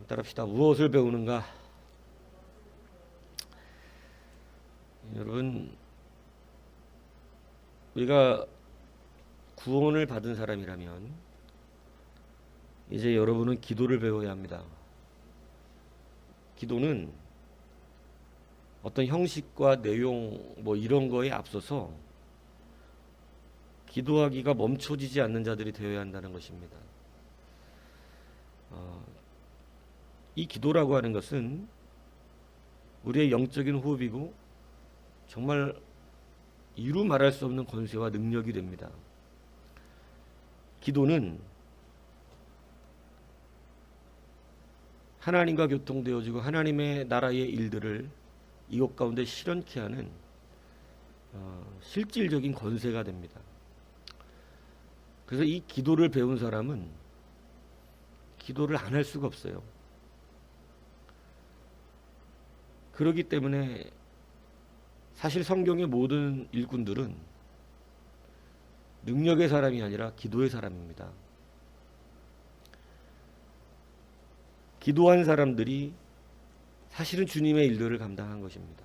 따라합시다. 무엇을 배우는가? 여러분, 우리가 구원을 받은 사람이라면 이제 여러분은 기도를 배워야 합니다. 기도는 어떤 형식과 내용 뭐 이런 거에 앞서서 기도하기가 멈춰지지 않는 자들이 되어야 한다는 것입니다. 이 기도라고 하는 것은 우리의 영적인 호흡이고 정말 이루 말할 수 없는 권세와 능력이 됩니다. 기도는 하나님과 교통되어지고 하나님의 나라의 일들을 이것 가운데 실현케 하는 실질적인 권세가 됩니다. 그래서 이 기도를 배운 사람은 기도를 안 할 수가 없어요. 그렇기 때문에 사실 성경의 모든 일꾼들은 능력의 사람이 아니라 기도의 사람입니다. 기도한 사람들이 사실은 주님의 일들을 감당한 것입니다.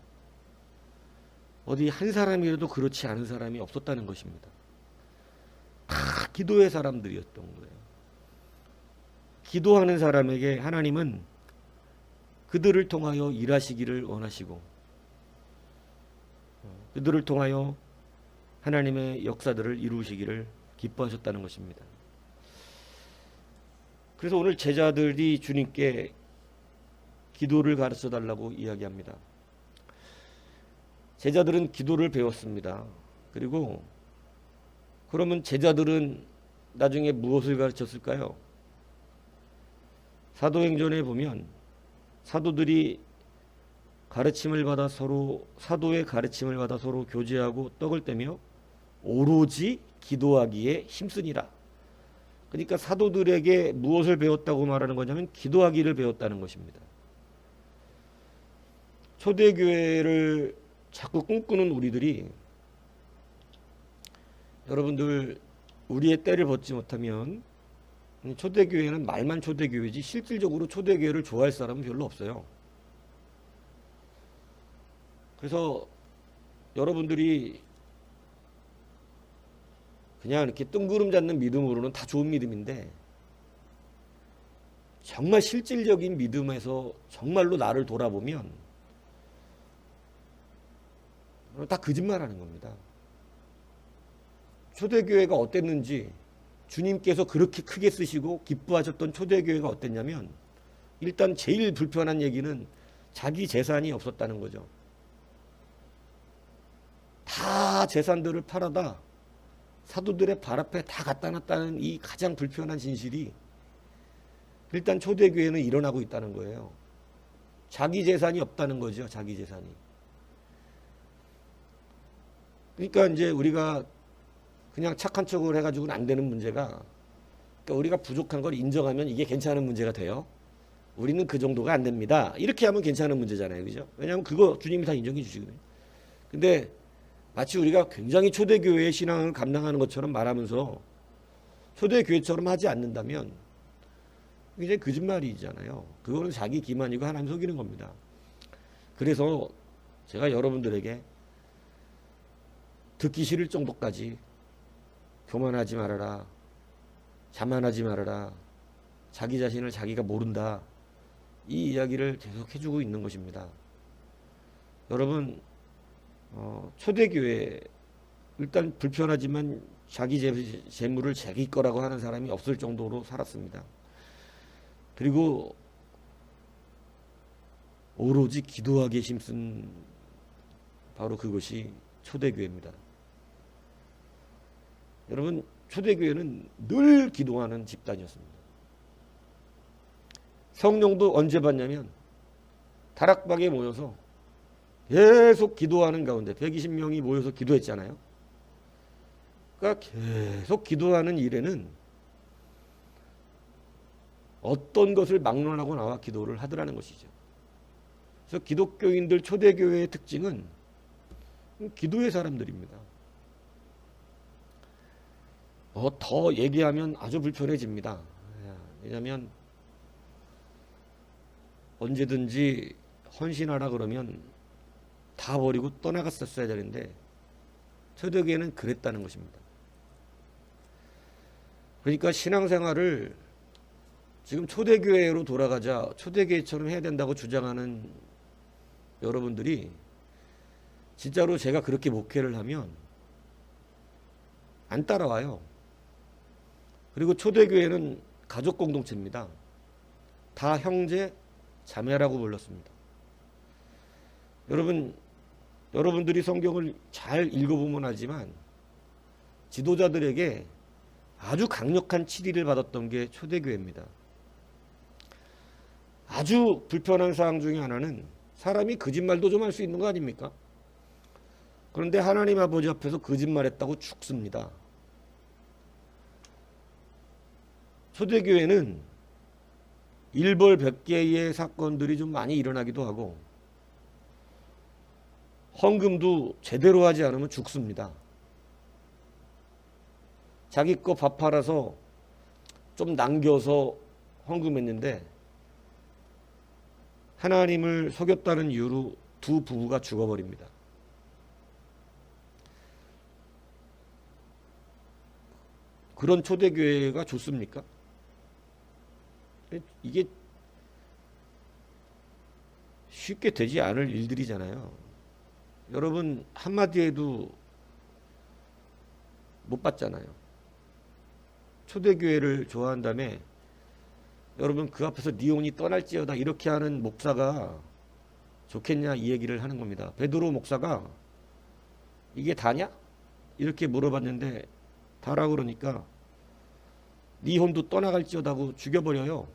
어디 한 사람이라도 그렇지 않은 사람이 없었다는 것입니다. 다 기도의 사람들이었던 거예요. 기도하는 사람에게 하나님은 그들을 통하여 일하시기를 원하시고 그들을 통하여 하나님의 역사들을 이루시기를 기뻐하셨다는 것입니다. 그래서 오늘 제자들이 주님께 기도를 가르쳐 달라고 이야기합니다. 제자들은 기도를 배웠습니다. 그리고 그러면 제자들은 나중에 무엇을 가르쳤을까요? 사도행전에 보면 사도들이 가르침을 받아 서로 사도의 가르침을 받아 서로 교제하고 떡을 떼며 오로지 기도하기에 힘쓰니라. 그러니까 사도들에게 무엇을 배웠다고 말하는 거냐면 기도하기를 배웠다는 것입니다. 초대교회를 자꾸 꿈꾸는 우리들이 여러분들 우리의 때를 벗지 못하면 초대교회는 말만 초대교회지 실질적으로 초대교회를 좋아할 사람은 별로 없어요. 그래서 여러분들이 그냥 이렇게 뜬구름 잡는 믿음으로는 다 좋은 믿음인데 정말 실질적인 믿음에서 정말로 나를 돌아보면 다 거짓말하는 겁니다. 초대교회가 어땠는지 주님께서 그렇게 크게 쓰시고 기뻐하셨던 초대교회가 어땠냐면 일단 제일 불편한 얘기는 자기 재산이 없었다는 거죠. 다 재산들을 팔아다 사도들의 발 앞에 다 갖다 놨다는 이 가장 불편한 진실이 일단 초대교회는 일어나고 있다는 거예요. 자기 재산이 없다는 거죠. 자기 재산이. 그러니까 이제 우리가 그냥 착한 척을 해가지고는 안 되는 문제가, 그러니까 우리가 부족한 걸 인정하면 이게 괜찮은 문제가 돼요. 우리는 그 정도가 안 됩니다. 이렇게 하면 괜찮은 문제잖아요. 그죠? 왜냐하면 그거 주님이 다 인정해 주시거든요. 근데 마치 우리가 굉장히 초대교회의 신앙을 감당하는 것처럼 말하면서 초대교회처럼 하지 않는다면 굉장히 거짓말이잖아요. 그거는 자기 기만이고 하나님 속이는 겁니다. 그래서 제가 여러분들에게 듣기 싫을 정도까지 교만하지 말아라, 자만하지 말아라, 자기 자신을 자기가 모른다, 이 이야기를 계속 해주고 있는 것입니다. 여러분, 초대교회 일단 불편하지만 자기 재물을 자기 거라고 하는 사람이 없을 정도로 살았습니다. 그리고 오로지 기도하기에 힘쓴 바로 그것이 초대교회입니다. 여러분, 초대교회는 늘 기도하는 집단이었습니다. 성령도 언제 받냐면 다락방에 모여서 계속 기도하는 가운데 120명이 모여서 기도했잖아요. 그러니까 계속 기도하는 일에는 어떤 것을 막론하고 나와 기도를 하더라는 것이죠. 그래서 기독교인들 초대교회의 특징은 기도의 사람들입니다. 더 얘기하면 아주 불편해집니다. 왜냐하면 언제든지 헌신하라 그러면 다 버리고 떠나갔었어야 되는데 초대교회는 그랬다는 것입니다. 그러니까 신앙생활을 지금 초대교회로 돌아가자, 초대교회처럼 해야 된다고 주장하는 여러분들이 진짜로 제가 그렇게 목회를 하면 안 따라와요. 그리고 초대교회는 가족 공동체입니다. 다 형제, 자매라고 불렀습니다. 여러분들이 성경을 잘 읽어보면 알지만 지도자들에게 아주 강력한 치리를 받았던 게 초대교회입니다. 아주 불편한 사항 중에 하나는 사람이 거짓말도 좀 할 수 있는 거 아닙니까? 그런데 하나님 아버지 앞에서 거짓말했다고 죽습니다. 초대교회는 일벌백계의 사건들이 좀 많이 일어나기도 하고 헌금도 제대로 하지 않으면 죽습니다. 자기 거 밥 팔아서 좀 남겨서 헌금했는데 하나님을 속였다는 이유로 두 부부가 죽어버립니다. 그런 초대교회가 좋습니까? 이게 쉽게 되지 않을 일들이잖아요. 여러분 한마디에도 못 받잖아요. 초대교회를 좋아한다며 여러분 그 앞에서 네 혼이 떠날지어다 이렇게 하는 목사가 좋겠냐 이 얘기를 하는 겁니다. 베드로 목사가 이게 다냐? 이렇게 물어봤는데 다라고 그러니까 네 혼도 떠나갈지어다고 죽여버려요.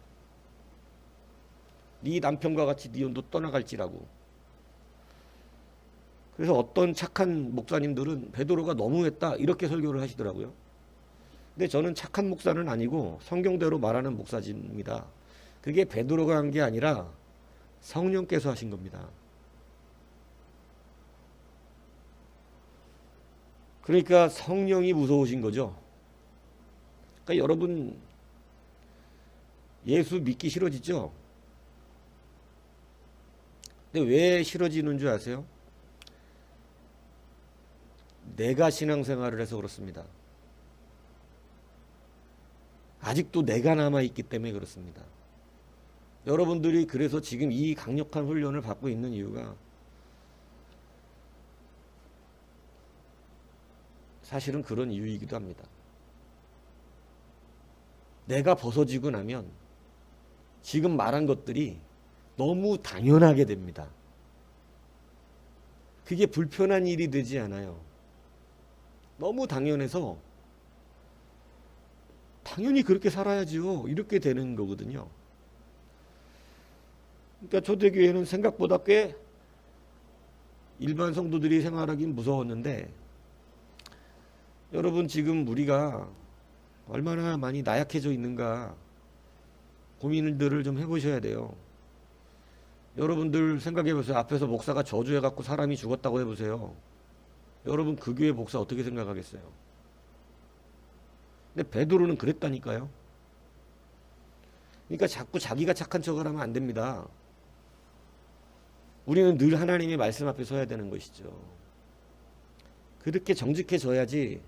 네 남편과 같이 네 혼도 떠나갈지라고. 그래서 어떤 착한 목사님들은 베드로가 너무했다 이렇게 설교를 하시더라고요. 근데 저는 착한 목사는 아니고 성경대로 말하는 목사입니다. 그게 베드로가 한 게 아니라 성령께서 하신 겁니다. 그러니까 성령이 무서우신 거죠. 그러니까 여러분 예수 믿기 싫어지죠? 근데 왜 싫어지는 줄 아세요? 내가 신앙생활을 해서 그렇습니다. 아직도 내가 남아있기 때문에 그렇습니다. 여러분들이 그래서 지금 이 강력한 훈련을 받고 있는 이유가 사실은 그런 이유이기도 합니다. 내가 벗어지고 나면 지금 말한 것들이 너무 당연하게 됩니다. 그게 불편한 일이 되지 않아요. 너무 당연해서 당연히 그렇게 살아야지요. 이렇게 되는 거거든요. 그러니까 초대교회는 생각보다 꽤 일반 성도들이 생활하긴 무서웠는데 여러분 지금 우리가 얼마나 많이 나약해져 있는가 고민들을 좀 해보셔야 돼요. 여러분들 생각해 보세요. 앞에서 목사가 저주해갖고 사람이 죽었다고 해보세요. 여러분 그 교회 목사 어떻게 생각하겠어요? 근데 베드로는 그랬다니까요. 그러니까 자꾸 자기가 착한 척을 하면 안 됩니다. 우리는 늘 하나님의 말씀 앞에 서야 되는 것이죠. 그렇게 정직해져야지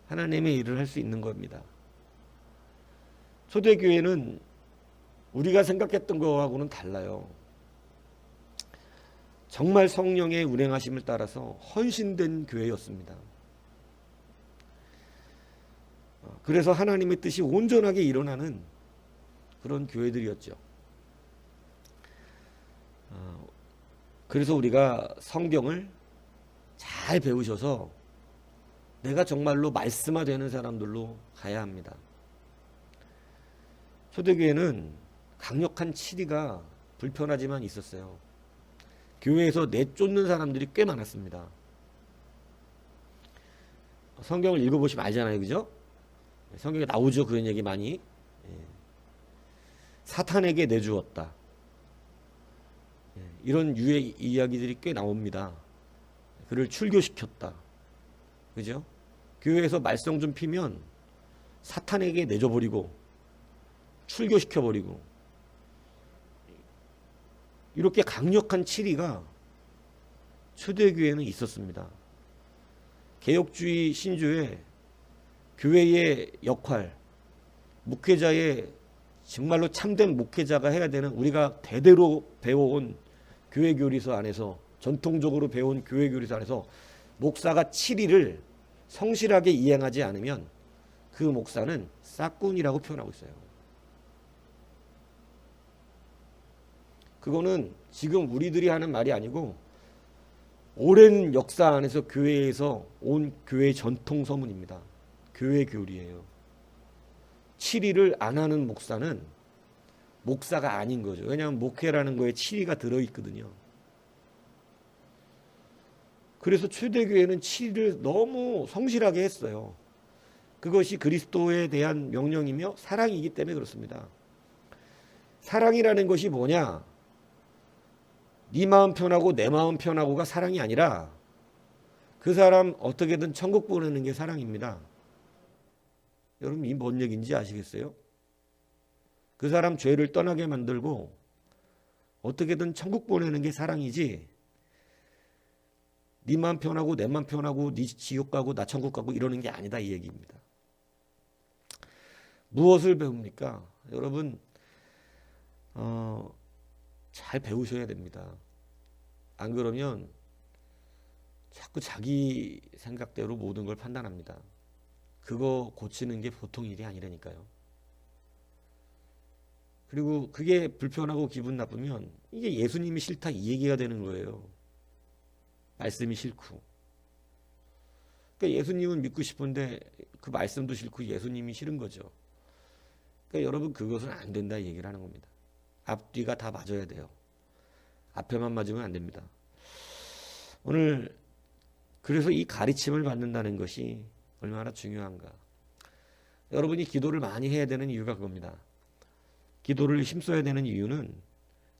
하나님의 일을 할 수 있는 겁니다. 초대교회는 우리가 생각했던 거하고는 달라요. 정말 성령의 운행하심을 따라서 헌신된 교회였습니다. 그래서 하나님의 뜻이 온전하게 일어나는 그런 교회들이었죠. 그래서 우리가 성경을 잘 배우셔서 내가 정말로 말씀화되는 사람들로 가야 합니다. 초대교회는 강력한 치리가 불편하지만 있었어요. 교회에서 내쫓는 사람들이 꽤 많았습니다. 성경을 읽어보시면 알잖아요. 그죠? 성경에 나오죠. 그런 얘기 많이. 사탄에게 내주었다. 이런 유의 이야기들이 꽤 나옵니다. 그를 출교시켰다. 그죠? 교회에서 말썽 좀 피면 사탄에게 내줘버리고 출교시켜버리고 이렇게 강력한 치리가 초대교회는 있었습니다. 개혁주의 신조에 교회의 역할, 목회자의 정말로 참된 목회자가 해야 되는 우리가 대대로 배워온 교회교리서 안에서 전통적으로 배운 교회교리서 안에서 목사가 치리를 성실하게 이행하지 않으면 그 목사는 싹군이라고 표현하고 있어요. 그거는 지금 우리들이 하는 말이 아니고 오랜 역사 안에서 교회에서 온 교회 전통 서문입니다. 교회 교리예요. 치리를 안 하는 목사는 목사가 아닌 거죠. 왜냐하면 목회라는 거에 치리가 들어있거든요. 그래서 초대교회는 치리를 너무 성실하게 했어요. 그것이 그리스도에 대한 명령이며 사랑이기 때문에 그렇습니다. 사랑이라는 것이 뭐냐? 네 마음 편하고 내 마음 편하고가 사랑이 아니라 그 사람 어떻게든 천국 보내는 게 사랑입니다. 여러분 이 뭔 얘기인지 아시겠어요? 그 사람 죄를 떠나게 만들고 어떻게든 천국 보내는 게 사랑이지 네 마음 편하고 내 마음 편하고 네 지옥 가고 나 천국 가고 이러는 게 아니다 이 얘기입니다. 무엇을 배웁니까? 여러분 잘 배우셔야 됩니다. 안 그러면 자꾸 자기 생각대로 모든 걸 판단합니다. 그거 고치는 게 보통 일이 아니라니까요. 그리고 그게 불편하고 기분 나쁘면 이게 예수님이 싫다 이 얘기가 되는 거예요. 말씀이 싫고. 그러니까 예수님은 믿고 싶은데 그 말씀도 싫고 예수님이 싫은 거죠. 그러니까 여러분 그것은 안 된다 이 얘기를 하는 겁니다. 앞뒤가 다 맞아야 돼요. 앞에만 맞으면 안 됩니다. 오늘 그래서 이 가르침을 받는다는 것이 얼마나 중요한가. 여러분이 기도를 많이 해야 되는 이유가 그겁니다. 기도를 힘써야 되는 이유는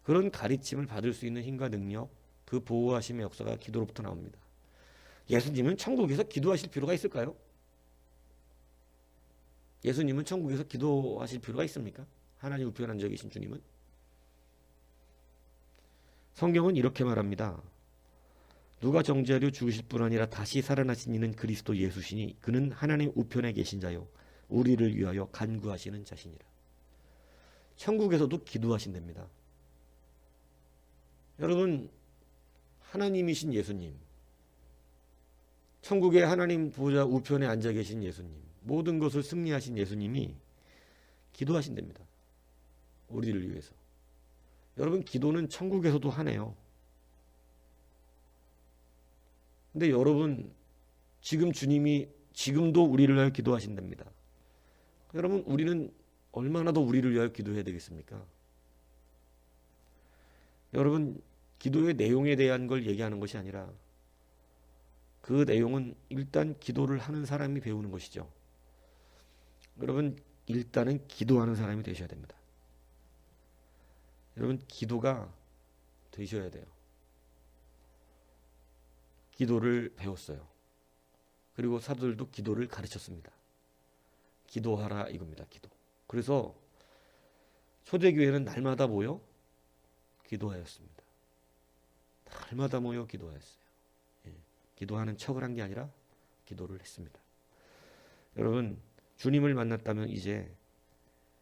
그런 가르침을 받을 수 있는 힘과 능력, 그 보호하심의 역사가 기도로부터 나옵니다. 예수님은 천국에서 기도하실 필요가 있을까요? 예수님은 천국에서 기도하실 필요가 있습니까? 하나님 우편한 적이 계신 주님은? 성경은 이렇게 말합니다. 누가 정죄하려 죽으실 뿐 아니라 다시 살아나신 이는 그리스도 예수시니 그는 하나님 우편에 계신 자요 우리를 위하여 간구하시는 자시니라. 천국에서도 기도하신답니다. 여러분 하나님이신 예수님, 천국의 하나님 보좌 우편에 앉아 계신 예수님, 모든 것을 승리하신 예수님이 기도하신답니다. 우리를 위해서. 여러분 기도는 천국에서도 하네요. 근데 여러분 지금 주님이 지금도 우리를 위하여 기도하신답니다. 여러분 우리는 얼마나 더 우리를 위하여 기도해야 되겠습니까? 여러분 기도의 내용에 대한 걸 얘기하는 것이 아니라 그 내용은 일단 기도를 하는 사람이 배우는 것이죠. 여러분 일단은 기도하는 사람이 되셔야 됩니다. 여러분 기도가 되셔야 돼요. 기도를 배웠어요. 그리고 사도들도 기도를 가르쳤습니다. 기도하라 이겁니다. 기도. 그래서 초대교회는 날마다 모여 기도하였습니다. 날마다 모여 기도하였어요. 기도하는 척을 한 게 아니라 기도를 했습니다. 여러분 주님을 만났다면 이제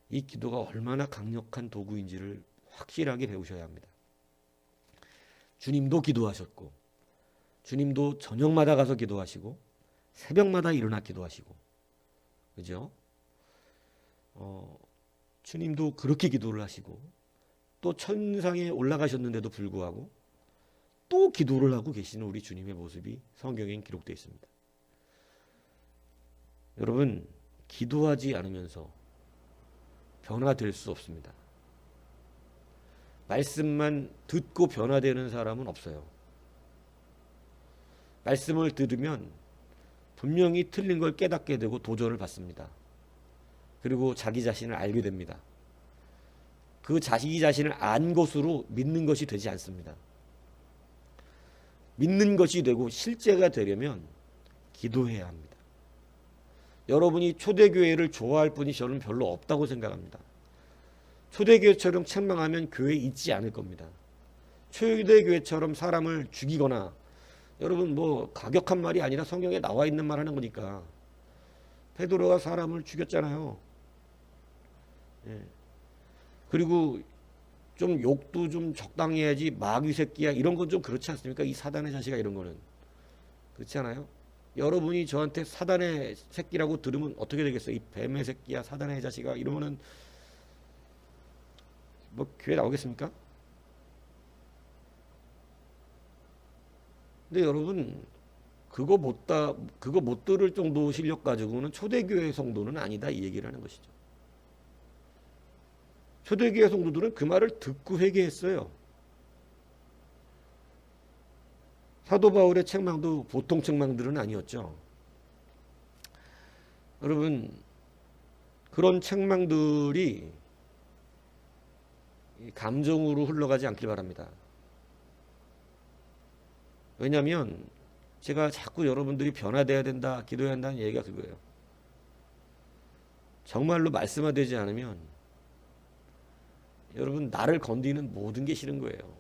이 기도가 얼마나 강력한 도구인지를 확실하게 배우셔야 합니다. 주님도 기도하셨고 주님도 저녁마다 가서 기도하시고 새벽마다 일어나 기도하시고 그죠? 주님도 그렇게 기도를 하시고 또 천상에 올라가셨는데도 불구하고 또 기도를 하고 계시는 우리 주님의 모습이 성경에 기록되어 있습니다. 여러분 기도하지 않으면서 변화될 수 없습니다. 말씀만 듣고 변화되는 사람은 없어요. 말씀을 들으면 분명히 틀린 걸 깨닫게 되고 도전을 받습니다. 그리고 자기 자신을 알게 됩니다. 그 자기 자신을 안 것으로 믿는 것이 되지 않습니다. 믿는 것이 되고 실제가 되려면 기도해야 합니다. 여러분이 초대교회를 좋아할 분이 저는 별로 없다고 생각합니다. 초대교회처럼 책망하면 교회에 있지 않을 겁니다. 초대교회처럼 사람을 죽이거나, 여러분 뭐 가격한 말이 아니라 성경에 나와 있는 말 하는 거니까. 베드로가 사람을 죽였잖아요. 예. 그리고 좀 욕도 좀 적당히 해야지, 마귀 새끼야 이런 건 좀 그렇지 않습니까? 이 사단의 자식아 이런 거는 그렇지 않아요? 여러분이 저한테 사단의 새끼라고 들으면 어떻게 되겠어요? 이 뱀의 새끼야, 사단의 자식아 이러면은 뭐 교회 나오겠습니까? 근데 여러분 그거 못 들을 정도 실력 가지고는 초대교회 성도는 아니다 이 얘기를 하는 것이죠. 초대교회 성도들은 그 말을 듣고 회개했어요. 사도 바울의 책망도 보통 책망들은 아니었죠. 여러분 그런 책망들이 감정으로 흘러가지 않길 바랍니다. 왜냐하면 제가 자꾸 여러분들이 변화돼야 된다, 기도해야 한다는 얘기가 그거예요. 정말로 말씀화되지 않으면 여러분 나를 건드리는 모든 게 싫은 거예요.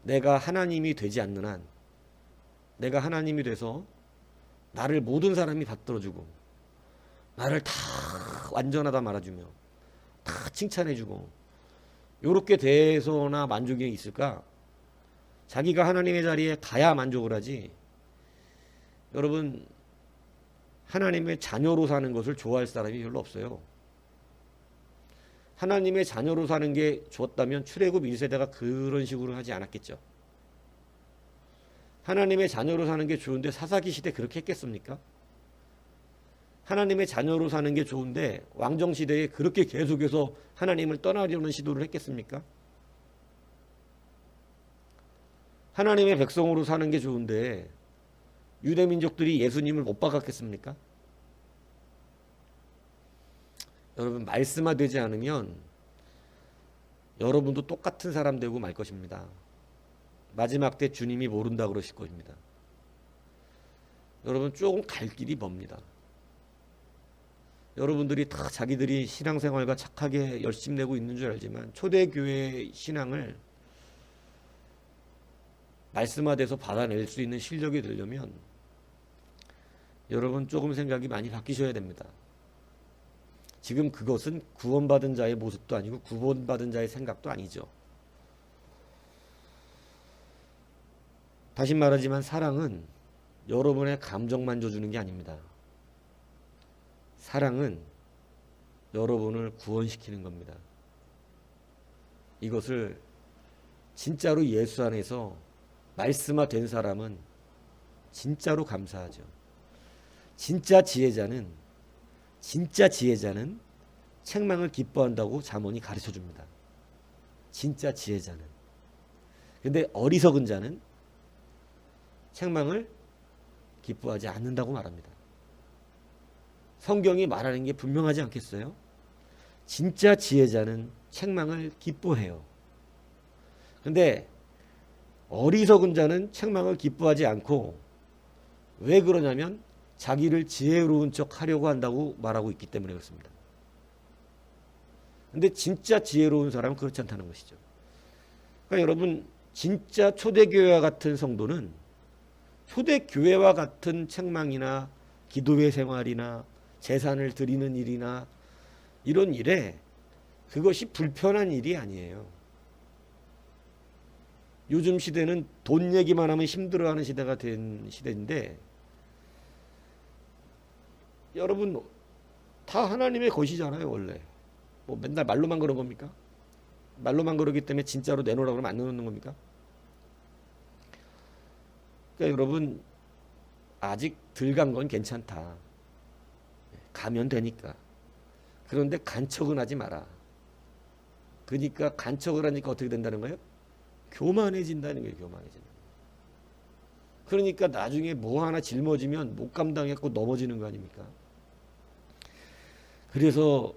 내가 하나님이 되지 않는 한, 내가 하나님이 돼서 나를 모든 사람이 받들어주고 나를 다 완전하다 말아주며 다 칭찬해주고 요렇게 대해서나 만족이 있을까? 자기가 하나님의 자리에 가야 만족을 하지. 여러분 하나님의 자녀로 사는 것을 좋아할 사람이 별로 없어요. 하나님의 자녀로 사는 게 좋았다면 출애굽 1세대가 그런 식으로 하지 않았겠죠. 하나님의 자녀로 사는 게 좋은데 사사기 시대 그렇게 했겠습니까? 하나님의 자녀로 사는 게 좋은데 왕정시대에 그렇게 계속해서 하나님을 떠나려는 시도를 했겠습니까? 하나님의 백성으로 사는 게 좋은데 유대민족들이 예수님을 못 박았겠습니까? 여러분 말씀화되지 않으면 여러분도 똑같은 사람 되고 말 것입니다. 마지막 때 주님이 모른다 그러실 것입니다. 여러분 조금 갈 길이 멉니다. 여러분들이 다 자기들이 신앙생활과 착하게 열심히 내고 있는 줄 알지만 초대교회 신앙을 말씀화돼서 받아낼 수 있는 실력이 되려면 여러분 조금 생각이 많이 바뀌셔야 됩니다. 지금 그것은 구원받은 자의 모습도 아니고 구원받은 자의 생각도 아니죠. 다시 말하지만 사랑은 여러분의 감정만 줘주는 게 아닙니다. 사랑은 여러분을 구원시키는 겁니다. 이것을 진짜로 예수 안에서 말씀화된 사람은 진짜로 감사하죠. 진짜 지혜자는 책망을 기뻐한다고 잠언이 가르쳐줍니다. 진짜 지혜자는. 근데 어리석은 자는 책망을 기뻐하지 않는다고 말합니다. 성경이 말하는 게 분명하지 않겠어요? 진짜 지혜자는 책망을 기뻐해요. 근데 어리석은 자는 책망을 기뻐하지 않고, 왜 그러냐면 자기를 지혜로운 척 하려고 한다고 말하고 있기 때문에 그렇습니다. 근데 진짜 지혜로운 사람은 그렇지 않다는 것이죠. 그러니까 여러분 진짜 초대교회와 같은 성도는 초대교회와 같은 책망이나 기도회 생활이나 재산을 드리는 일이나 이런 일에 그것이 불편한 일이 아니에요. 요즘 시대는 돈 얘기만 하면 힘들어하는 시대가 된 시대인데, 여러분 다 하나님의 것이잖아요. 원래 뭐 맨날 말로만 그런 겁니까? 말로만 그러기 때문에 진짜로 내놓으라고 그러면 안 내놓는 겁니까? 그러니까 여러분 아직 덜 간 건 괜찮다. 가면 되니까. 그런데 간척은 하지 마라. 그러니까 간척을 하니까 어떻게 된다는 거예요? 교만해진다는 거예요. 교만해진다. 그러니까 나중에 뭐 하나 짊어지면 못 감당했고 넘어지는 거 아닙니까? 그래서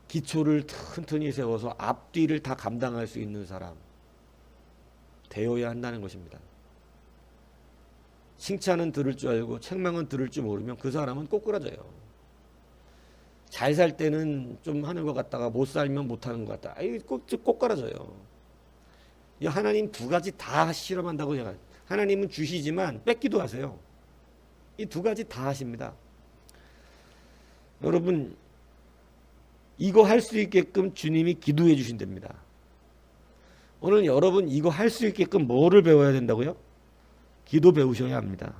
기초를 튼튼히 세워서 앞뒤를 다 감당할 수 있는 사람 되어야 한다는 것입니다. 칭찬은 들을 줄 알고 책망은 들을 줄 모르면 그 사람은 꼬꾸라져요. 잘 살 때는 좀 하는 것 같다가 못 살면 못 하는 것 같다. 꼬꾸라져요. 하나님 두 가지 다 실험한다고 제가. 하나님은 주시지만 뺏기도 하세요. 이 두 가지 다 하십니다. 여러분, 이거 할 수 있게끔 주님이 기도해 주신답니다. 오늘 여러분 이거 할 수 있게끔 뭐를 배워야 된다고요? 기도 배우셔야 합니다.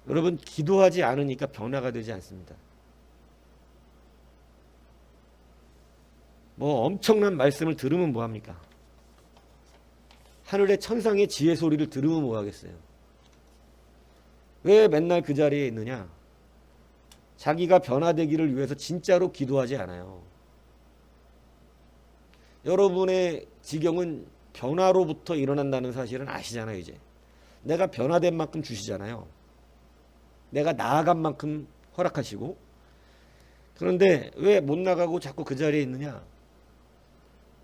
여러분, 기도하지 않으니까 변화가 되지 않습니다. 뭐 엄청난 말씀을 들으면 뭐합니까? 하늘의 천상의 지혜 소리를 들으면 뭐하겠어요? 왜 맨날 그 자리에 있느냐? 자기가 변화되기를 위해서 진짜로 기도하지 않아요. 여러분의 지경은 변화로부터 일어난다는 사실은 아시잖아요. 이제 내가 변화된 만큼 주시잖아요. 내가 나아간 만큼 허락하시고. 그런데 왜 못 나가고 자꾸 그 자리에 있느냐?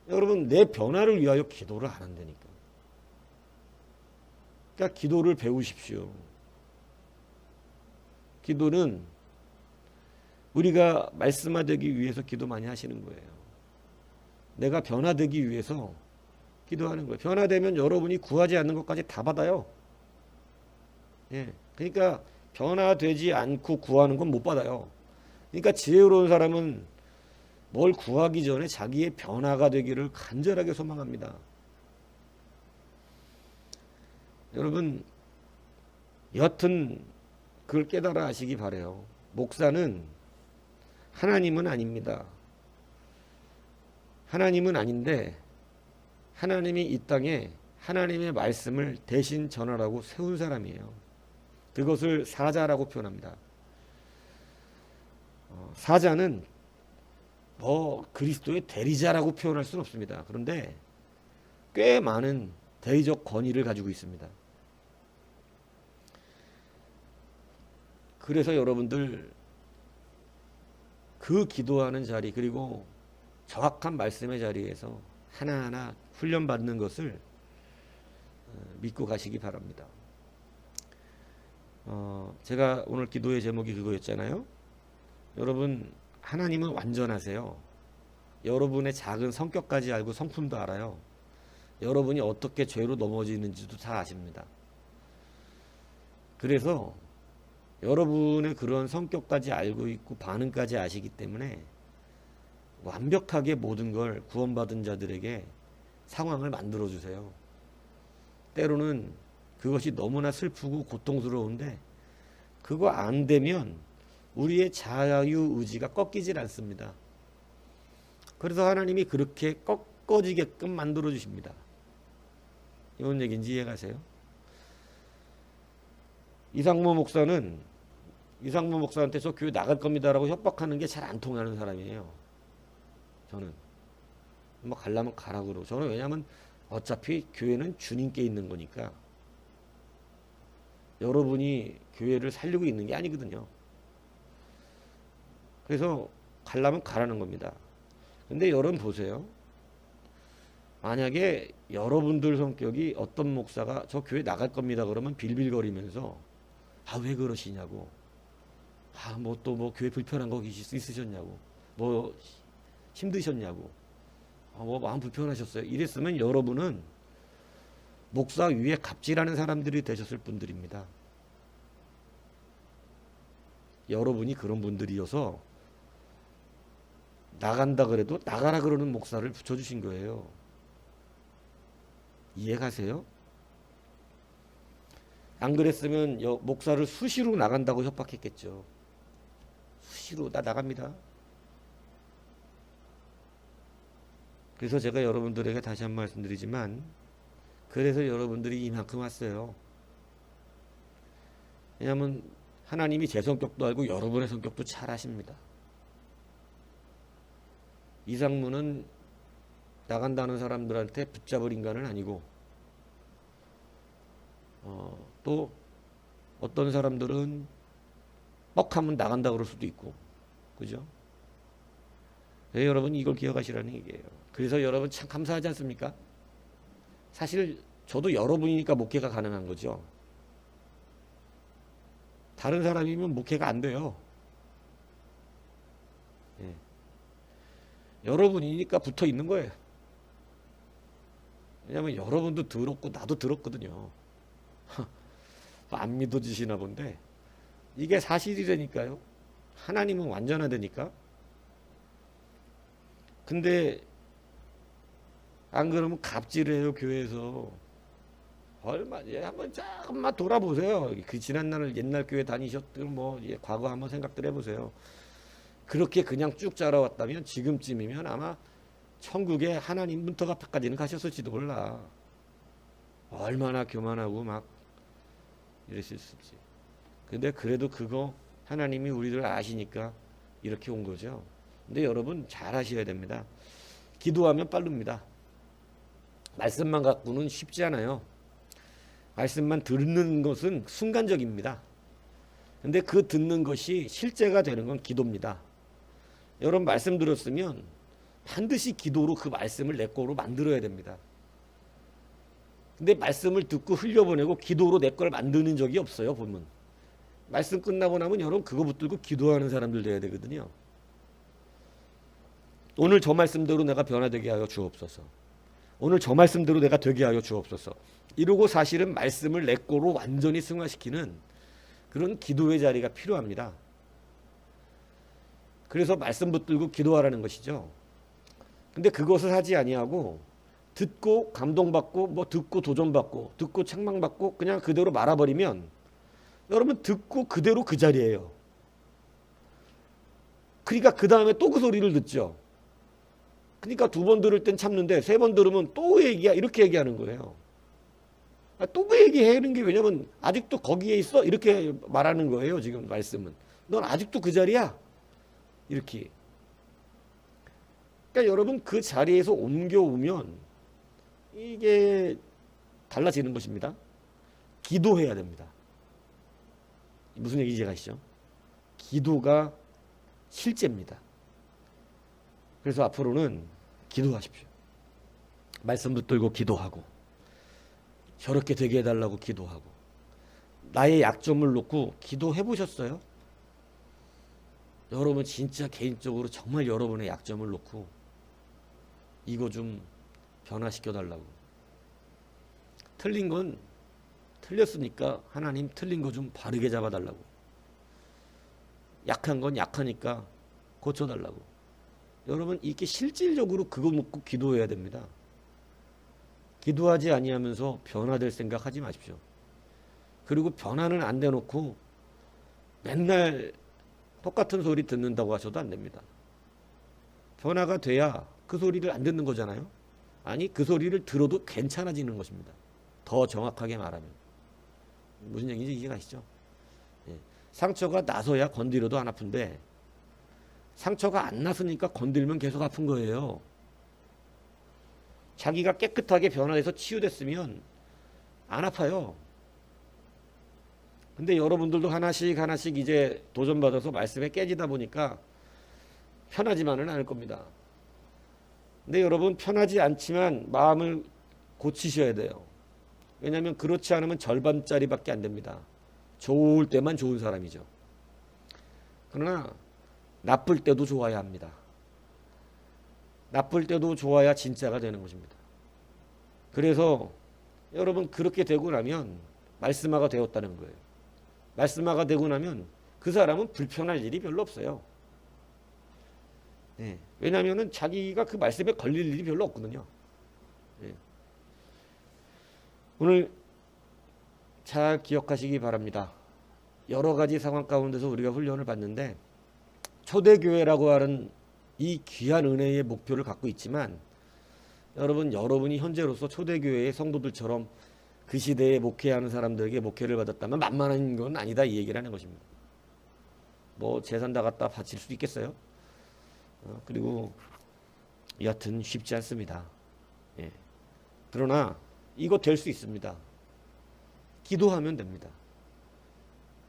여러분, 내 변화를 위하여 기도를 안 한다니까. 그러니까 기도를 배우십시오. 기도는 우리가 말씀화되기 위해서 기도 많이 하시는 거예요. 내가 변화되기 위해서 기도하는 거예요. 변화되면 여러분이 구하지 않는 것까지 다 받아요. 예. 그러니까 변화되지 않고 구하는 건 못 받아요. 그러니까 지혜로운 사람은 뭘 구하기 전에 자기의 변화가 되기를 간절하게 소망합니다. 여러분, 여튼 그걸 깨달아 하시기 바라요. 목사는 하나님은 아닙니다. 하나님은 아닌데 하나님이 이 땅에 하나님의 말씀을 대신 전하라고 세운 사람이에요. 그것을 사자라고 표현합니다. 사자는 뭐 그리스도의 대리자라고 표현할 수는 없습니다. 그런데 꽤 많은 대리적 권위를 가지고 있습니다. 그래서 여러분들 그 기도하는 자리, 그리고 정확한 말씀의 자리에서 하나하나 훈련받는 것을 믿고 가시기 바랍니다. 제가 오늘 기도의 제목이 그거였잖아요. 여러분, 하나님은 완전하세요. 여러분의 작은 성격까지 알고 성품도 알아요. 여러분이 어떻게 죄로 넘어지는지도 다 아십니다. 그래서 여러분의 그런 성격까지 알고 있고 반응까지 아시기 때문에 완벽하게 모든 걸 구원받은 자들에게 상황을 만들어 주세요. 때로는 그것이 너무나 슬프고 고통스러운데 그거 안 되면 우리의 자유의지가 꺾이질 않습니다. 그래서 하나님이 그렇게 꺾어지게끔 만들어 주십니다. 이런 얘기인지 이해가세요? 이상무 목사한테 저 교회 나갈 겁니다라고 협박하는 게 잘 안 통하는 사람이에요. 저는 뭐 가려면 가라 그러고. 저는 왜냐하면 어차피 교회는 주님께 있는 거니까 여러분이 교회를 살리고 있는 게 아니거든요. 그래서 가려면 가라는 겁니다. 근데 여러분 보세요. 만약에 여러분들 성격이 어떤 목사가 저 교회 나갈 겁니다 그러면 빌빌거리면서 왜 그러시냐고, 뭐 또 뭐 교회 불편한 거 있으셨냐고, 뭐 힘드셨냐고, 뭐 마음 불편하셨어요 이랬으면 여러분은 목사 위에 갑질하는 사람들이 되셨을 분들입니다. 여러분이 그런 분들이어서 나간다 그래도 나가라 그러는 목사를 붙여주신 거예요. 이해가세요? 안 그랬으면 목사를 수시로 나간다고 협박했겠죠. 수시로 나 나갑니다. 그래서 제가 여러분들에게 다시 한 번 말씀드리지만, 그래서 여러분들이 이만큼 왔어요. 왜냐하면 하나님이 제 성격도 알고 여러분의 성격도 잘 아십니다. 이상무는 나간다는 사람들한테 붙잡을 인간은 아니고 또 어떤 사람들은 뻑하면 나간다 그럴 수도 있고, 그죠? 네, 여러분 이걸 기억하시라는 얘기예요. 그래서 여러분 참 감사하지 않습니까? 사실 저도 여러분이니까 목회가 가능한 거죠. 다른 사람이면 목회가 안 돼요. 예. 여러분이니까 붙어 있는 거예요. 왜냐면 여러분도 들었고 나도 들었거든요. 안 믿어지시나 본데 이게 사실이라니까요. 하나님은 완전하다니까. 근데 안 그러면 갑질을 해요, 교회에서. 한번 조금만 돌아보세요. 그 지난날 옛날 교회 다니셨던 과거 한번 생각들 해보세요. 그렇게 그냥 쭉 자라왔다면 지금쯤이면 아마 천국에 하나님 문턱 앞까지는 가셨을지도 몰라. 얼마나 교만하고 막 이랬을지. 근데 그래도 그거 하나님이 우리를 아시니까 이렇게 온 거죠. 근데 여러분 잘 하셔야 됩니다. 기도하면 빠릅니다. 말씀만 갖고는 쉽지 않아요. 말씀만 듣는 것은 순간적입니다. 근데 그 듣는 것이 실제가 되는 건 기도입니다. 여러분 말씀 들었으면 반드시 기도로 그 말씀을 내 거로 만들어야 됩니다. 근데 말씀을 듣고 흘려보내고 기도로 내 걸 만드는 적이 없어요, 보면. 말씀 끝나고 나면 여러분 그거 붙들고 기도하는 사람들 돼야 되거든요. 오늘 저 말씀대로 내가 변화되게 하여 주옵소서. 오늘 저 말씀대로 내가 되게 하여 주옵소서. 이러고 사실은 말씀을 내 거로 완전히 승화시키는 그런 기도의 자리가 필요합니다. 그래서 말씀 붙들고 기도하라는 것이죠. 근데 그것을 하지 아니하고 듣고 감동받고 듣고 도전받고 듣고 책망받고 그냥 그대로 말아버리면 여러분 듣고 그대로 그 자리예요. 그러니까 그 다음에 또 그 소리를 듣죠. 그러니까 두 번 들을 땐 참는데 세 번 들으면 또 얘기야 이렇게 얘기하는 거예요. 또 그 얘기하는 게 왜냐면 아직도 거기에 있어 이렇게 말하는 거예요. 지금 말씀은 넌 아직도 그 자리야 이렇게. 그러니까 여러분 그 자리에서 옮겨오면 이게 달라지는 것입니다. 기도해야 됩니다. 무슨 얘기인지 아시죠? 기도가 실제입니다. 그래서 앞으로는 기도하십시오. 말씀 붙들고 기도하고 저렇게 되게 해달라고 기도하고 나의 약점을 놓고 기도해 보셨어요? 여러분 진짜 개인적으로 정말 여러분의 약점을 놓고 이거 좀 변화시켜 달라고. 틀린 건 틀렸으니까 하나님 틀린 거 좀 바르게 잡아달라고. 약한 건 약하니까 고쳐달라고. 여러분 이렇게 실질적으로 그거 놓고 기도해야 됩니다. 기도하지 아니하면서 변화될 생각하지 마십시오. 그리고 변화는 안 대놓고 맨날 똑같은 소리 듣는다고 하셔도 안 됩니다. 변화가 돼야 그 소리를 안 듣는 거잖아요. 아니 그 소리를 들어도 괜찮아지는 것입니다. 더 정확하게 말하면. 무슨 얘기인지 이해가시죠? 예. 상처가 나서야 건드려도 안 아픈데 상처가 안 났으니까 건들면 계속 아픈 거예요. 자기가 깨끗하게 변화해서 치유됐으면 안 아파요. 근데 여러분들도 하나씩 하나씩 이제 도전받아서 말씀에 깨지다 보니까 편하지만은 않을 겁니다. 근데 여러분 편하지 않지만 마음을 고치셔야 돼요. 왜냐하면 그렇지 않으면 절반짜리밖에 안 됩니다. 좋을 때만 좋은 사람이죠. 그러나 나쁠 때도 좋아야 합니다. 나쁠 때도 좋아야 진짜가 되는 것입니다. 그래서 여러분 그렇게 되고 나면 말씀화가 되었다는 거예요. 말씀화가 되고 나면 그 사람은 불편할 일이 별로 없어요. 네. 왜냐하면 자기가 그 말씀에 걸릴 일이 별로 없거든요. 네. 오늘 잘 기억하시기 바랍니다. 여러 가지 상황 가운데서 우리가 훈련을 받는데 초대교회라고 하는 이 귀한 은혜의 목표를 갖고 있지만 여러분이 현재로서 초대교회의 성도들처럼 그 시대에 목회하는 사람들에게 목회를 받았다면 만만한 건 아니다 이 얘기를 하는 것입니다. 뭐 재산 다 갖다 바칠 수 있겠어요? 그리고 여하튼 쉽지 않습니다. 예. 그러나 이거 될 수 있습니다. 기도하면 됩니다.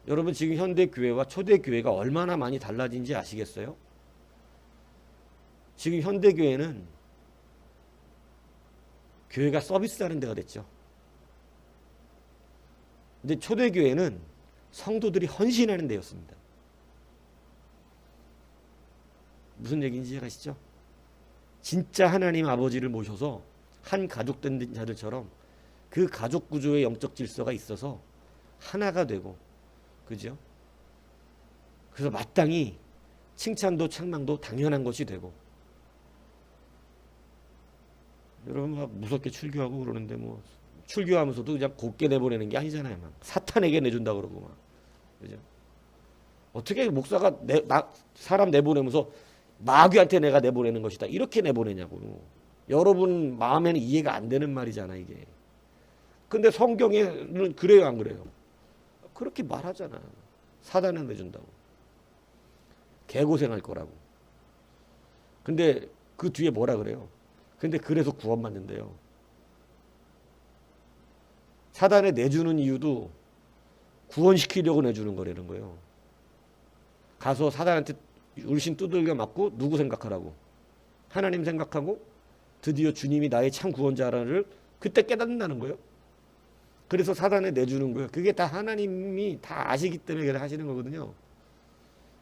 여러분 지금 현대 교회와 초대 교회가 얼마나 많이 달라진지 아시겠어요? 지금 현대 교회는 교회가 서비스하는 데가 됐죠. 근데 초대 교회는 성도들이 헌신하는 데였습니다. 무슨 얘기인지 아시죠? 진짜 하나님 아버지를 모셔서 한 가족 된 자들처럼 그 가족 구조의 영적 질서가 있어서 하나가 되고, 그죠? 그래서 마땅히 칭찬도 책망도 당연한 것이 되고. 여러분 막 무섭게 출교하고 그러는데 뭐 출교하면서도 그냥 곱게 내보내는 게 아니잖아요. 막 사탄에게 내준다 그러고 막, 그죠? 어떻게 목사가 사람 내보내면서 마귀한테 내가 내보내는 것이다 이렇게 내보내냐고. 여러분 마음에는 이해가 안 되는 말이잖아 이게. 근데 성경에는 그래요 안 그래요? 그렇게 말하잖아. 사단에 내준다고. 개고생할 거라고. 근데 그 뒤에 뭐라 그래요? 근데 그래서 구원받는데요. 사단에 내주는 이유도 구원시키려고 내주는 거라는 거예요. 가서 사단한테 울신 두들겨 맞고 누구 생각하라고? 하나님 생각하고 드디어 주님이 나의 참 구원자를 그때 깨닫는다는 거예요. 그래서 사단에 내주는 거예요. 그게 다 하나님이 다 아시기 때문에 하시는 거거든요.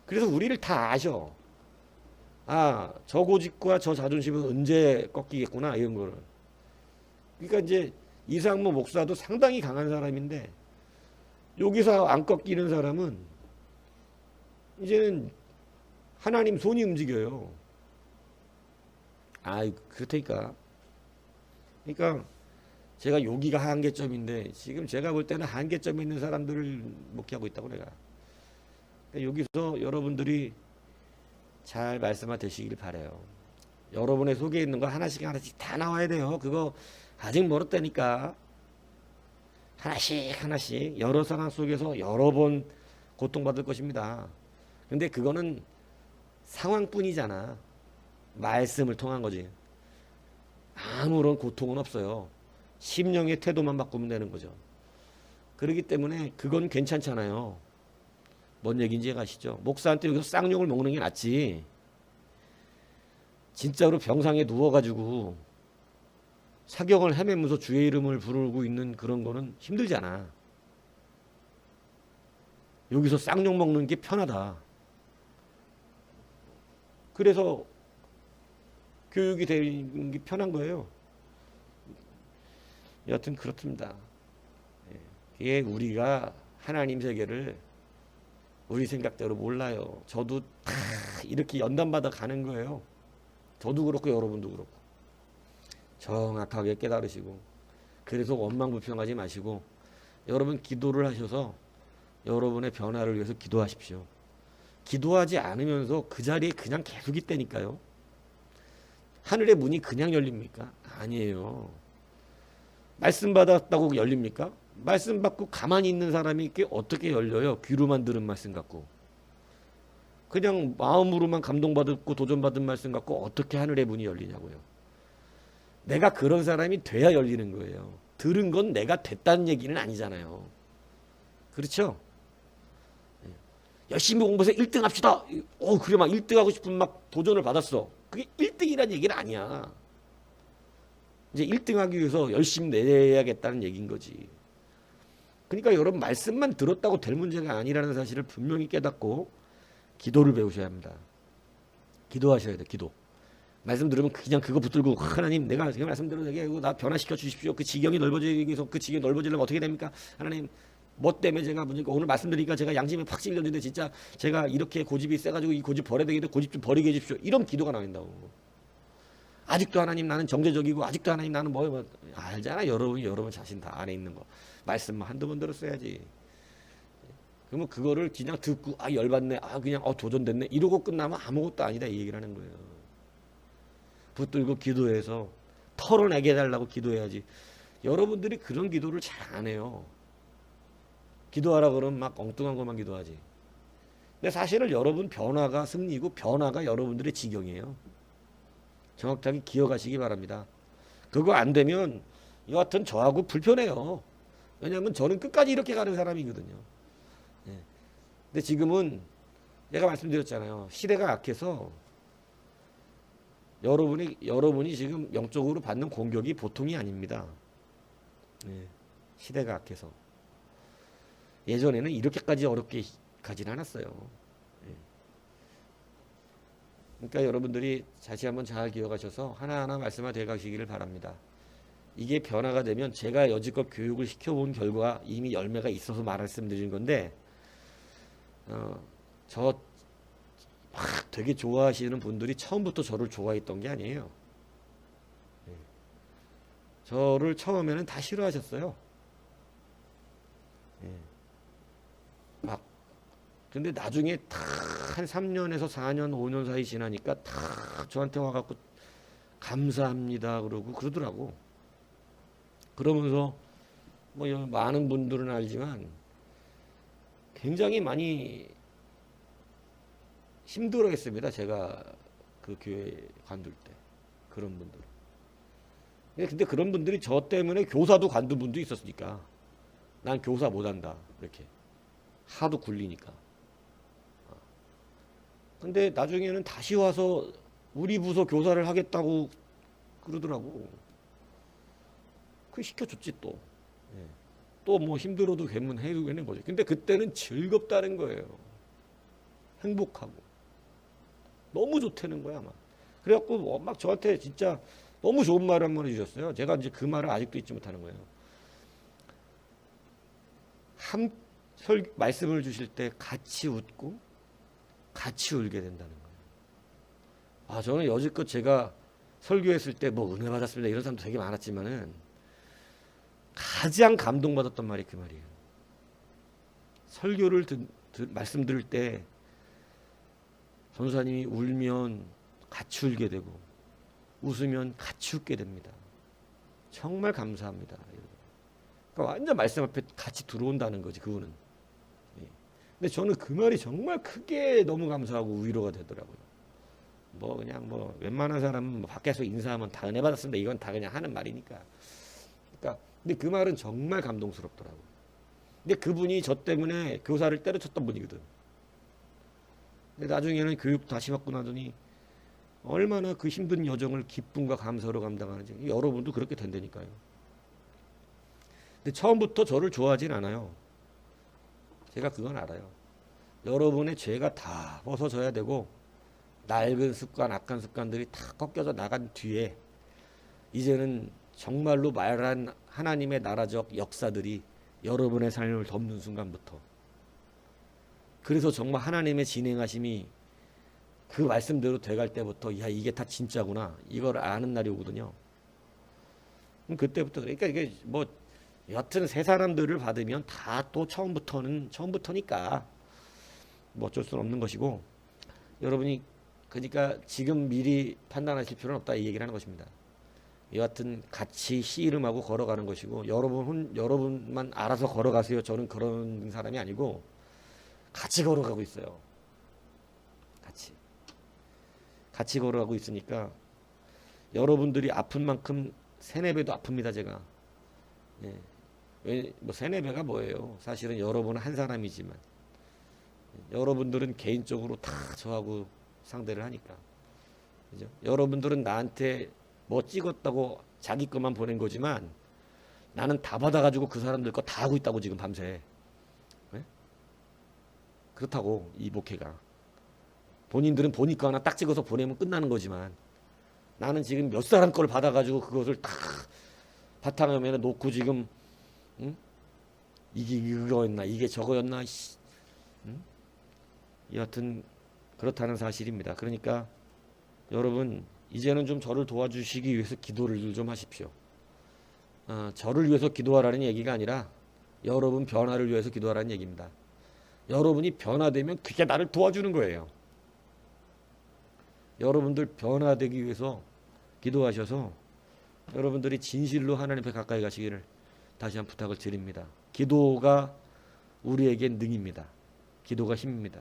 그래서 우리를 다 아셔. 아, 저 고집과 저 자존심은 언제 꺾이겠구나 이런 거를. 그러니까 이제 이상무 목사도 상당히 강한 사람인데 여기서 안 꺾이는 사람은 이제는 하나님 손이 움직여요. 아, 그렇다니까. 그러니까 제가 여기가 한계점인데 지금 제가 볼 때는 한계점에 있는 사람들을 목회하고 있다고 내가. 그러니까 여기서 여러분들이 잘 말씀화 되시길 바라요. 여러분의 속에 있는 거 하나씩 하나씩 다 나와야 돼요. 그거 아직 멀었다니까. 하나씩 하나씩 여러 상황 속에서 여러 번 고통받을 것입니다. 근데 그거는 상황뿐이잖아. 말씀을 통한 거지. 아무런 고통은 없어요. 심령의 태도만 바꾸면 되는 거죠. 그렇기 때문에 그건 괜찮잖아요. 뭔 얘기인지 아시죠? 목사한테 여기서 쌍욕을 먹는 게 낫지. 진짜로 병상에 누워가지고 사경을 헤매면서 주의 이름을 부르고 있는 그런 거는 힘들잖아. 여기서 쌍욕 먹는 게 편하다. 그래서 교육이 되는 게 편한 거예요. 여하튼 그렇습니다. 이게 우리가 하나님 세계를 우리 생각대로 몰라요. 저도 다 이렇게 연단받아 가는 거예요. 저도 그렇고 여러분도 그렇고. 정확하게 깨달으시고, 그래서 원망불평하지 마시고 여러분 기도를 하셔서 여러분의 변화를 위해서 기도하십시오. 기도하지 않으면서 그 자리에 그냥 계속 있다니까요. 하늘의 문이 그냥 열립니까? 아니에요. 말씀 받았다고 열립니까? 말씀 받고 가만히 있는 사람이 이게 어떻게 열려요? 귀로만 들은 말씀 갖고. 그냥 마음으로만 감동받았고 도전받은 말씀 갖고 어떻게 하늘의 문이 열리냐고요. 내가 그런 사람이 돼야 열리는 거예요. 들은 건 내가 됐다는 얘기는 아니잖아요. 그렇죠? 열심히 공부해서 1등 합시다. 그래 막 1등 하고 싶은 막 도전을 받았어. 그게 1등이란 얘기는 아니야. 이제 1등 하기 위해서 열심히 내야겠다는 얘기인 거지. 그러니까 여러분 말씀만 들었다고 될 문제가 아니라는 사실을 분명히 깨닫고 기도를 배우셔야 합니다. 기도하셔야 돼. 기도. 말씀 들으면 그냥 그거 붙들고 하나님 내가 지금 말씀대로 되게 하고 나 변화시켜 주십시오. 그 지경이 넓어지기 위해서 그 지경이 넓어지려면 어떻게 됩니까? 하나님 뭐 때문에 제가 문제가 오늘 말씀드리니까 제가 양심에 팍 찔렸는데 진짜 제가 이렇게 고집이 세가지고 이 고집 버려야 되겠는데 고집 좀 버리게 해주십시오. 이런 기도가 나온다고. 아직도 하나님 나는 정제적이고 아직도 하나님 나는 뭐 알잖아. 여러분 자신 다 안에 있는 거. 말씀만 한두 번 들었어야지. 그러면 그거를 그냥 듣고 열받네. 그냥 도전됐네. 이러고 끝나면 아무것도 아니다 이 얘기를 하는 거예요. 붙들고 기도해서 털어내게 해달라고 기도해야지. 여러분들이 그런 기도를 잘 안 해요. 기도하라 그러면 막 엉뚱한 것만 기도하지. 근데 사실은 여러분 변화가 승리고 변화가 여러분들의 지경이에요. 정확하게 기억하시기 바랍니다. 그거 안 되면 여하튼 저하고 불편해요. 왜냐하면 저는 끝까지 이렇게 가는 사람이거든요. 예. 근데 지금은 내가 말씀드렸잖아요. 시대가 악해서 여러분이 지금 영적으로 받는 공격이 보통이 아닙니다. 예. 시대가 악해서. 예전에는 이렇게까지 어렵게 가진 않았어요. 예. 그러니까 여러분들이 다시 한번 잘 기억하셔서 하나하나 말씀화되어 가시기를 바랍니다. 이게 변화가 되면 제가 여지껏 교육을 시켜본 결과 이미 열매가 있어서 말씀드린 건데 저 막 되게 좋아하시는 분들이 처음부터 저를 좋아했던 게 아니에요. 예. 저를 처음에는 다 싫어하셨어요. 예. 막 근데 나중에 다 한 3년에서 4년, 5년 사이 지나니까 다 저한테 와갖고 감사합니다 그러고 그러더라고. 그러면서 뭐 많은 분들은 알지만 굉장히 많이 힘들어했습니다. 제가 그 교회 관둘 때 그런 분들. 근데 그런 분들이 저 때문에 교사도 관둔 분도 있었으니까 난 교사 못한다 이렇게 하도 굴리니까. 근데 나중에는 다시 와서 우리 부서 교사를 하겠다고 그러더라고. 그 시켜줬지 또. 예. 또 뭐 힘들어도 되면 해주는 거죠. 근데 그때는 즐겁다는 거예요. 행복하고. 너무 좋다는 거야, 막. 그래갖고 막 저한테 진짜 너무 좋은 말을 한 번 해주셨어요. 제가 이제 그 말을 아직도 잊지 못하는 거예요. 말씀을 주실 때 같이 웃고 같이 울게 된다는 거예요. 저는 여지껏 제가 설교했을 때 뭐 은혜 받았습니다 이런 사람도 되게 많았지만은 가장 감동받았던 말이 그 말이에요. 설교를 말씀 들을 때 전도사님이 울면 같이 울게 되고 웃으면 같이 웃게 됩니다. 정말 감사합니다. 그러니까 완전 말씀 앞에 같이 들어온다는 거지 그분은. 근데 저는 그 말이 정말 크게 너무 감사하고 위로가 되더라고요. 뭐 그냥 뭐 웬만한 사람은 뭐 밖에서 인사하면 다 은혜 받았습니다. 이건 다 그냥 하는 말이니까. 그러니까 근데 그 말은 정말 감동스럽더라고요. 근데 그분이 저 때문에 교사를 때려쳤던 분이거든. 근데 나중에는 교육 다시 받고 나더니 얼마나 그 힘든 여정을 기쁨과 감사로 감당하는지 여러분도 그렇게 된다니까요. 근데 처음부터 저를 좋아하진 않아요. 제가 그건 알아요. 여러분의 죄가 다 벗어져야 되고 낡은 습관, 악한 습관들이 다 꺾여져 나간 뒤에 이제는 정말로 말한 하나님의 나라적 역사들이 여러분의 삶을 덮는 순간부터 그래서 정말 하나님의 진행하심이 그 말씀대로 돼갈 때부터 야 이게 다 진짜구나 이걸 아는 날이 오거든요. 그때부터 그러니까 이게 뭐 여튼 새 사람들을 받으면 다 또 처음부터니까 뭐 어쩔 수는 없는 것이고 여러분이 그러니까 지금 미리 판단하실 필요는 없다 이 얘기를 하는 것입니다. 여하튼 같이 씨름하고 걸어가는 것이고 여러분만 알아서 걸어가세요. 저는 그런 사람이 아니고 같이 걸어가고 있어요. 같이 걸어가고 있으니까 여러분들이 아픈 만큼 세네 배도 아픕니다. 제가. 예. 뭐 세네 배가 뭐예요? 사실은 여러분은 한 사람이지만 여러분들은 개인적으로 다 저하고 상대를 하니까. 그죠? 여러분들은 나한테 뭐 찍었다고 자기 것만 보낸 거지만 나는 다 받아가지고 그 사람들 거 다 하고 있다고 지금 밤새. 네? 그렇다고 이 목회가. 본인들은 본인 거 하나 딱 찍어서 보내면 끝나는 거지만 나는 지금 몇 사람 걸 받아가지고 그것을 다 바탕화면에 놓고 지금 응? 이게 이거였나 이게 저거였나 응? 여하튼 그렇다는 사실입니다. 그러니까 여러분 이제는 좀 저를 도와주시기 위해서 기도를 좀 하십시오. 저를 위해서 기도하라는 얘기가 아니라 여러분 변화를 위해서 기도하라는 얘기입니다. 여러분이 변화되면 그게 나를 도와주는 거예요. 여러분들 변화되기 위해서 기도하셔서 여러분들이 진실로 하나님 앞에 가까이 가시기를 다시 한 부탁을 드립니다. 기도가 우리에게 능입니다. 기도가 힘입니다.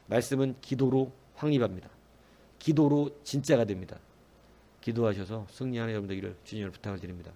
말씀은 기도로 확립합니다. 기도로 진짜가 됩니다. 기도하셔서 승리하는 여러분 되기를 주님을 부탁을 드립니다.